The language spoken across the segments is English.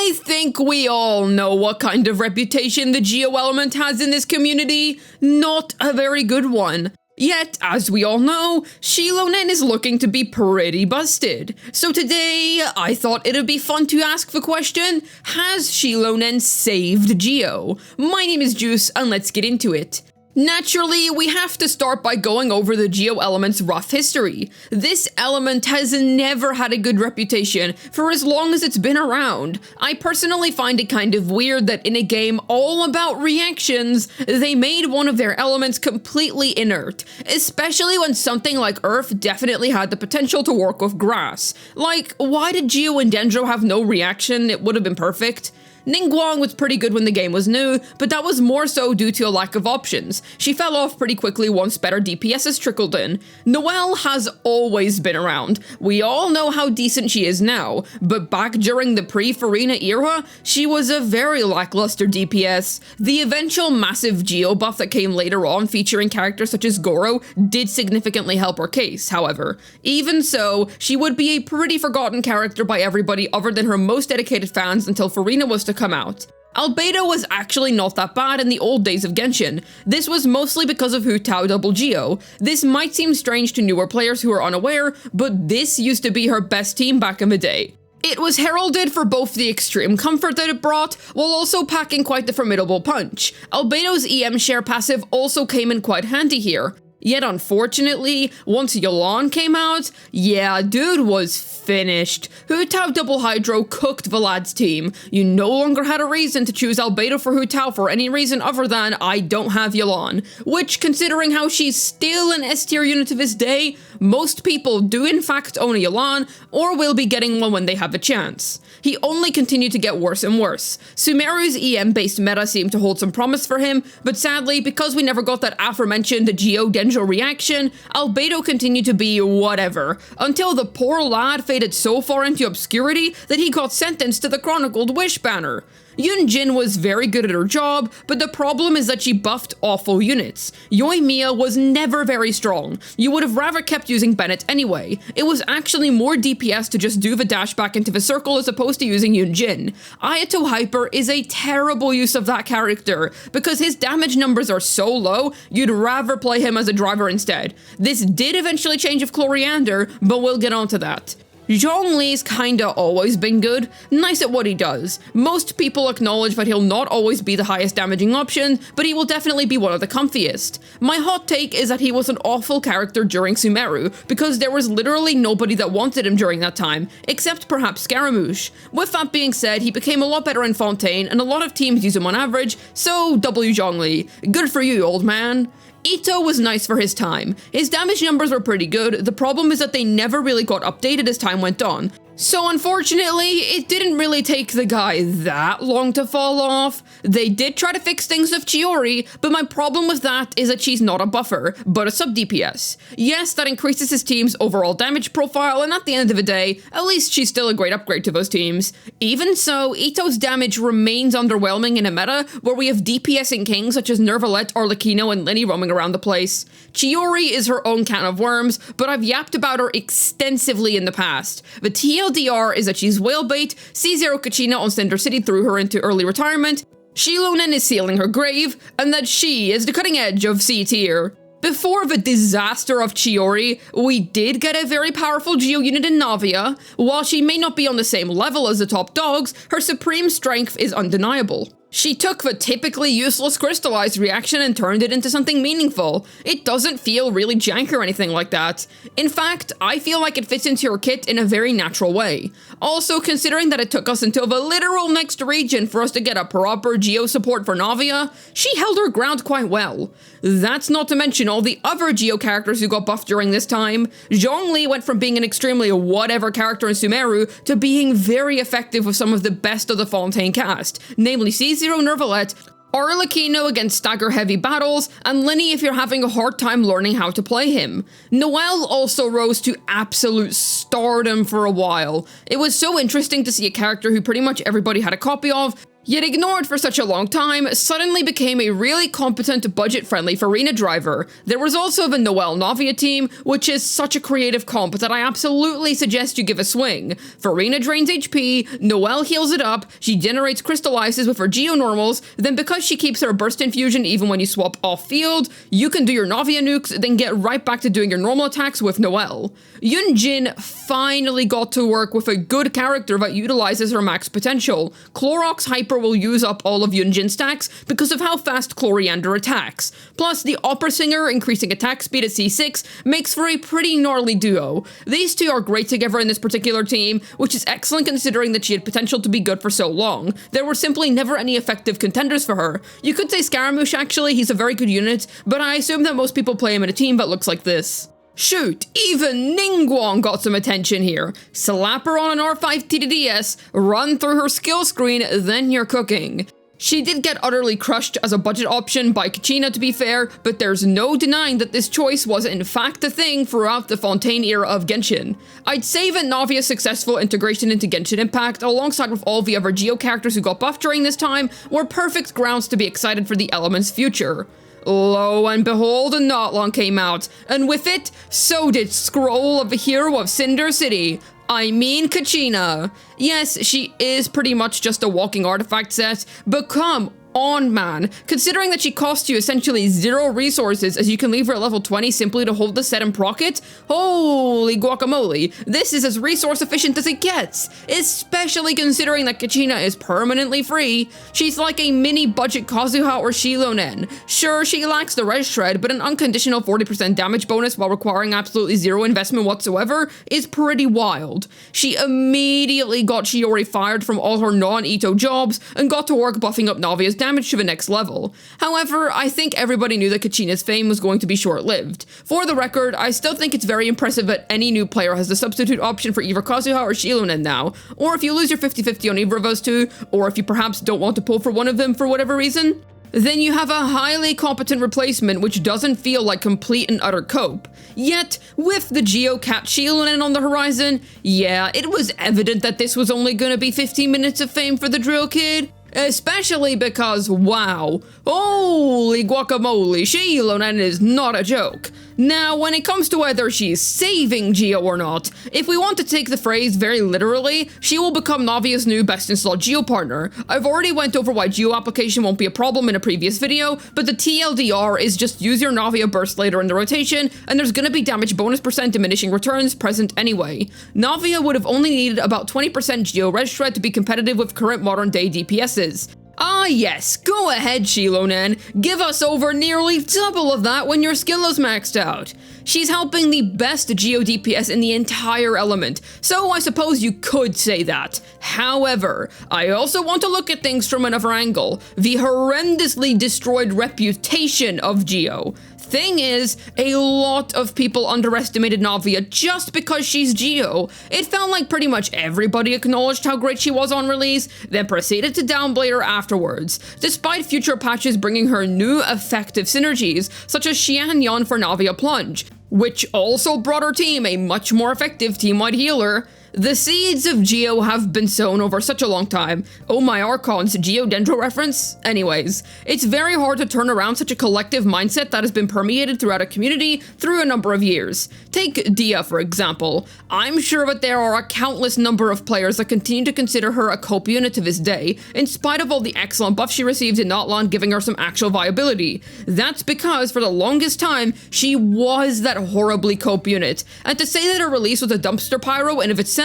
I think we all know what kind of reputation the Geo element has in this community. Not a very good one. Yet, as we all know, Xilonen is looking to be pretty busted. So today, I thought it'd be fun to ask the question, has Xilonen saved Geo? My name is Juice, and let's get into it. Naturally, we have to start by going over the Geo element's rough history. This element has never had a good reputation for as long as it's been around. I personally find it kind of weird that in a game all about reactions, they made one of their elements completely inert, especially when something like Earth definitely had the potential to work with grass. Like, why did Geo and Dendro have no reaction? It would have been perfect. Ningguang was pretty good when the game was new, but that was more so due to a lack of options. She fell off pretty quickly once better DPSs trickled in. Noelle has always been around. We all know how decent she is now, but back during the pre-Farina era, she was a very lackluster DPS. The eventual massive Geo buff that came later on featuring characters such as Goro did significantly help her case, however. Even so, she would be a pretty forgotten character by everybody other than her most dedicated fans until Farina was to come out. Albedo was actually not that bad in the old days of Genshin. This was mostly because of Hu Tao Double Geo. This might seem strange to newer players who are unaware, but this used to be her best team back in the day. It was heralded for both the extreme comfort that it brought, while also packing quite the formidable punch. Albedo's EM share passive also came in quite handy here. Yet unfortunately, once Xilonen came out, yeah, dude was finished. Hu Tao Double Hydro cooked the lad's team. You no longer had a reason to choose Albedo for Hu Tao for any reason other than I don't have Xilonen. Which, considering how she's still an S tier unit to this day, most people do in fact own a Xilonen, or will be getting one when they have a chance. He only continued to get worse and worse. Sumeru's EM-based meta seemed to hold some promise for him, but sadly, because we never got that aforementioned Geo Dendro reaction, Albedo continued to be whatever, until the poor lad faded so far into obscurity that he got sentenced to the Chronicled Wish banner. Yunjin was very good at her job, but the problem is that she buffed awful units. Yoimiya was never very strong. You would have rather kept using Bennett anyway. It was actually more DPS to just do the dash back into the circle as opposed to using Yunjin. Ayato Hyper is a terrible use of that character, because his damage numbers are so low, you'd rather play him as a driver instead. This did eventually change with Coriander, but we'll get onto that. Zhongli's kinda always been good, nice at what he does. Most people acknowledge that he'll not always be the highest damaging option, but he will definitely be one of the comfiest. My hot take is that he was an awful character during Sumeru, because there was literally nobody that wanted him during that time, except perhaps Scaramouche. With that being said, he became a lot better in Fontaine, and a lot of teams use him on average, so W Zhongli. Good for you, old man. Ito was nice for his time. His damage numbers were pretty good, the problem is that they never really got updated as time went on. So unfortunately, it didn't really take the guy that long to fall off. They did try to fix things with Chiori, but my problem with that is that she's not a buffer, but a sub DPS. Yes, that increases his team's overall damage profile, and at the end of the day, at least she's still a great upgrade to those teams. Even so, Ito's damage remains underwhelming in a meta where we have DPSing kings such as Nervalette, Arlecchino, and Linny roaming around the place. Chiori is her own can of worms, but I've yapped about her extensively in the past. The TLDR is that she's whalebait, C0 Kachina on Cinder City threw her into early retirement, Xilonen is sealing her grave, and that she is the cutting edge of C tier. Before the disaster of Chiori, we did get a very powerful Geo unit in Navia. While she may not be on the same level as the top dogs, her supreme strength is undeniable. She took the typically useless crystallized reaction and turned it into something meaningful. It doesn't feel really jank or anything like that. In fact, I feel like it fits into her kit in a very natural way. Also, considering that it took us until the literal next region for us to get a proper Geo support for Navia, she held her ground quite well. That's not to mention all the other Geo characters who got buffed during this time. Zhongli went from being an extremely whatever character in Sumeru to being very effective with some of the best of the Fontaine cast, namely C0 Nervalette, Arlecchino against stagger-heavy battles, and Linny if you're having a hard time learning how to play him. Noelle also rose to absolute stardom for a while. It was so interesting to see a character who pretty much everybody had a copy of, yet ignored for such a long time, suddenly became a really competent, budget-friendly Farina driver. There was also the Noelle Navia team, which is such a creative comp that I absolutely suggest you give a swing. Farina drains HP, Noelle heals it up, she generates crystal ices with her Geo normals, then because she keeps her burst infusion even when you swap off-field, you can do your Navia nukes, then get right back to doing your normal attacks with Noelle. Yunjin finally got to work with a good character that utilizes her max potential. Clorox Hyper will use up all of Yunjin's stacks because of how fast Coriander attacks. Plus, the Opera Singer increasing attack speed at C6 makes for a pretty gnarly duo. These two are great together in this particular team, which is excellent considering that she had potential to be good for so long. There were simply never any effective contenders for her. You could say Scaramouche actually, he's a very good unit, but I assume that most people play him in a team that looks like this. Shoot, even Ningguang got some attention here. Slap her on an R5 TDDS, run through her skill screen, then you're cooking. She did get utterly crushed as a budget option by Kachina to be fair, but there's no denying that this choice was in fact a thing throughout the Fontaine era of Genshin. I'd say that Navia's successful integration into Genshin Impact, alongside with all the other Geo characters who got buffed during this time, were perfect grounds to be excited for the element's future. Lo and behold, Not Long came out, and with it, so did Scroll of the Hero of Cinder City. I mean Kachina. Yes, she is pretty much just a walking artifact set, but come on, man. Considering that she costs you essentially 0 resources as you can leave her at level 20 simply to hold the set and proc it, holy guacamole, this is as resource efficient as it gets, especially considering that Kachina is permanently free. She's like a mini budget Kazuha or Xilonen. Sure, she lacks the res shred, but an unconditional 40% damage bonus while requiring absolutely 0 investment whatsoever is pretty wild. She immediately got Shiori fired from all her non-Ito jobs and got to work buffing up Navia's damage to the next level. However, I think everybody knew that Kachina's fame was going to be short-lived. For the record, I still think it's very impressive that any new player has the substitute option for either Kazuha or Xilonen now, or if you lose your 50-50 on either of those two, or if you perhaps don't want to pull for one of them for whatever reason, then you have a highly competent replacement which doesn't feel like complete and utter cope. Yet, with the Geo Cat Xilonen on the horizon, yeah, it was evident that this was only gonna be 15 minutes of fame for the drill kid. Especially because, wow, holy guacamole, Xilonen is not a joke. Now, when it comes to whether she's saving Geo or not, if we want to take the phrase very literally, she will become Navia's new best-in-slot Geo partner. I've already went over why Geo application won't be a problem in a previous video, but the TLDR is just use your Navia burst later in the rotation, and there's gonna be damage bonus percent diminishing returns present anyway. Navia would have only needed about 20% Geo res shred to be competitive with current modern-day DPSs. Ah yes, go ahead Xilonen, give us over nearly double of that when your skill is maxed out. She's helping the best Geo DPS in the entire element, so I suppose you could say that. However, I also want to look at things from another angle, the horrendously destroyed reputation of Geo. Thing is, a lot of people underestimated Navia just because she's Geo. It felt like pretty much everybody acknowledged how great she was on release, then proceeded to downplay her afterwards, despite future patches bringing her new effective synergies, such as Xian Yan for Navia Plunge, which also brought her team a much more effective team-wide healer. The seeds of Geo have been sown over such a long time. Oh my Archons, Geodendro reference? Anyways, it's very hard to turn around such a collective mindset that has been permeated throughout a community through a number of years. Take Dia, for example. I'm sure that there are a countless number of players that continue to consider her a cope unit to this day, in spite of all the excellent buffs she received in Notlon giving her some actual viability. That's because, for the longest time, she was that horribly cope unit, and to say that her release was a dumpster pyro in of itself,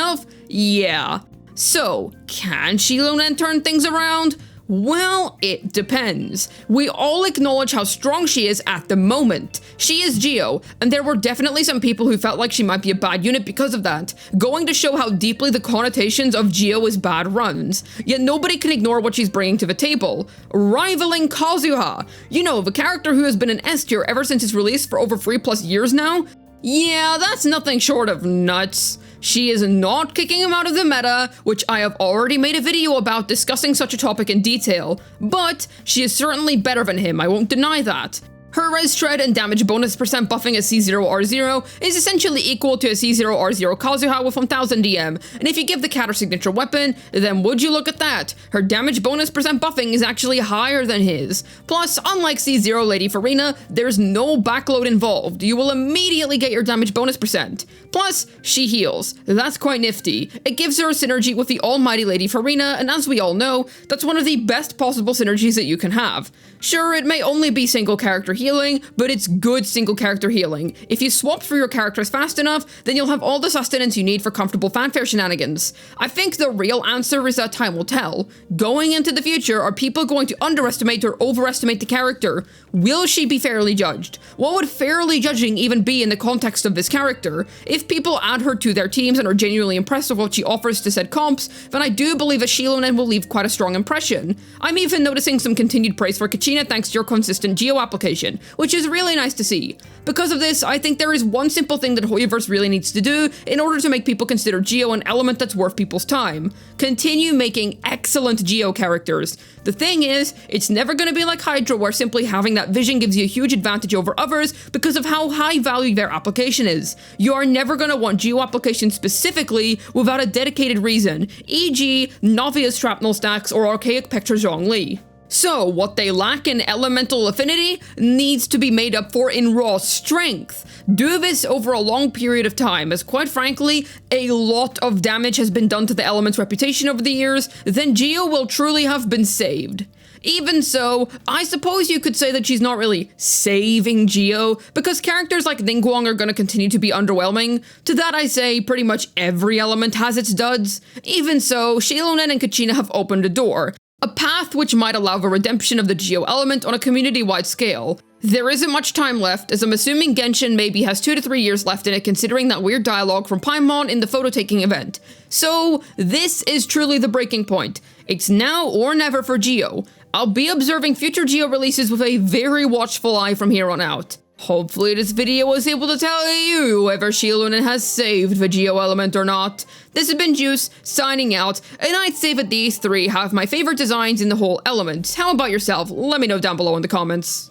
yeah. So, can Xilonen turn things around? Well, it depends. We all acknowledge how strong she is at the moment. She is Geo, and there were definitely some people who felt like she might be a bad unit because of that, going to show how deeply the connotations of Geo is bad runs. Yet nobody can ignore what she's bringing to the table. Rivaling Kazuha. You know, the character who has been an S tier ever since its release for over 3+ years now? Yeah, that's nothing short of nuts. She is not kicking him out of the meta, which I have already made a video about discussing such a topic in detail, but she is certainly better than him, I won't deny that. Her res shred and damage bonus percent buffing as C0R0 is essentially equal to a C0R0 Kazuha with 1000 DM, and if you give the cat her signature weapon, then would you look at that, her damage bonus percent buffing is actually higher than his. Plus, unlike C0 Lady Farina, there's no backload involved, you will immediately get your damage bonus percent. Plus, she heals, that's quite nifty. It gives her a synergy with the almighty Lady Farina, and as we all know, that's one of the best possible synergies that you can have. Sure, it may only be single character healing, but it's good single character healing. If you swap through your characters fast enough, then you'll have all the sustenance you need for comfortable fanfare shenanigans. I think the real answer is that time will tell. Going into the future, are people going to underestimate or overestimate the character? Will she be fairly judged? What would fairly judging even be in the context of this character? If people add her to their teams and are genuinely impressed with what she offers to said comps, then I do believe a Xilonen will leave quite a strong impression. I'm even noticing some continued praise for Kachina thanks to your consistent Geo application, which is really nice to see. Because of this, I think there is one simple thing that Hoyoverse really needs to do in order to make people consider Geo an element that's worth people's time. Continue making excellent Geo characters. The thing is, it's never going to be like Hydra where simply having that vision gives you a huge advantage over others because of how high value their application is. You are never going to want Geo application specifically without a dedicated reason, e.g. Navia's shrapnel stacks or archaic Pectra Zhongli. So, what they lack in elemental affinity needs to be made up for in raw strength. Do this over a long period of time, as quite frankly, a lot of damage has been done to the element's reputation over the years, then Geo will truly have been saved. Even so, I suppose you could say that she's not really saving Geo, because characters like Ningguang are going to continue to be underwhelming. To that I say, pretty much every element has its duds. Even so, Xilonen and Kachina have opened a door. A path which might allow the redemption of the Geo element on a community-wide scale. There isn't much time left, as I'm assuming Genshin maybe has 2 to 3 years left in it considering that weird dialogue from Paimon in the photo-taking event. So, this is truly the breaking point. It's now or never for Geo. I'll be observing future Geo releases with a very watchful eye from here on out. Hopefully this video was able to tell you whether Xilonen has saved the Geo element or not. This has been Juice, signing out, and I'd say that these three have my favorite designs in the whole element. How about yourself? Let me know down below in the comments.